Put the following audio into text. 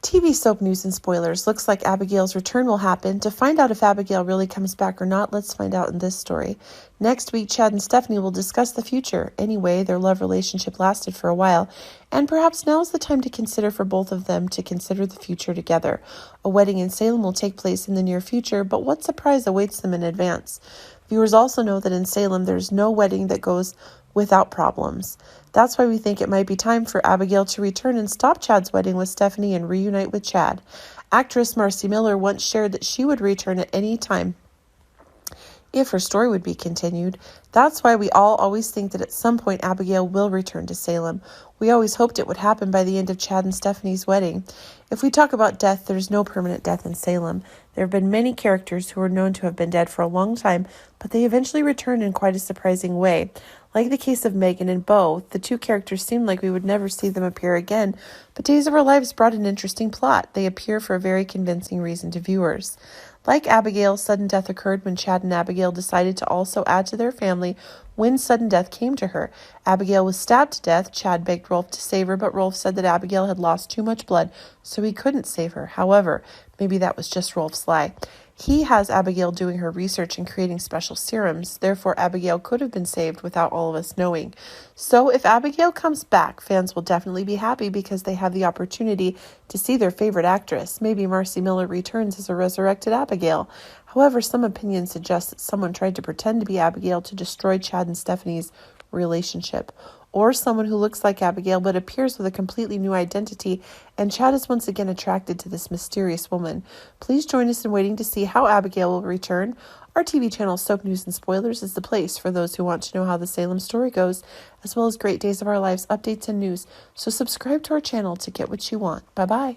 TV soap news and spoilers. Looks like Abigail's return will happen. To find out if Abigail really comes back or not, let's find out in this story. Next week, Chad and Stephanie will discuss the future. Anyway, their love relationship lasted for a while, and perhaps now is the time to consider for both of them to consider the future together. A wedding in Salem will take place in the near future, but what surprise awaits them in advance? Viewers also know that in Salem, there's no wedding that goes without problems. That's why we think it might be time for Abigail to return and stop Chad's wedding with Stephanie and reunite with Chad. Actress Marcy Miller once shared that she would return at any time if her story would be continued. That's why we all always think that at some point Abigail will return to Salem. We always hoped it would happen by the end of Chad and Stephanie's wedding. If we talk about death, there's no permanent death in Salem. There have been many characters who are known to have been dead for a long time, but they eventually returned in quite a surprising way. Like the case of Megan and Beau, the two characters seemed like we would never see them appear again, but Days of Our Lives brought an interesting plot. They appear for a very convincing reason to viewers. Like Abigail, sudden death occurred when Chad and Abigail decided to also add to their family when sudden death came to her. Abigail was stabbed to death. Chad begged Rolf to save her, but Rolf said that Abigail had lost too much blood, so he couldn't save her. However, maybe that was just Rolf's lie. He has Abigail doing her research and creating special serums. Therefore, Abigail could have been saved without all of us knowing. So if Abigail comes back, fans will definitely be happy because they have the opportunity to see their favorite actress. Maybe Marcy Miller returns as a resurrected Abigail. However, some opinions suggest that someone tried to pretend to be Abigail to destroy Chad and Stephanie's relationship. Or someone who looks like Abigail but appears with a completely new identity, and Chad is once again attracted to this mysterious woman. Please join us in waiting to see how Abigail will return. Our TV channel Soap News and Spoilers is the place for those who want to know how the Salem story goes, as well as great Days of Our Lives updates and news. So subscribe to our channel to get what you want. Bye-bye.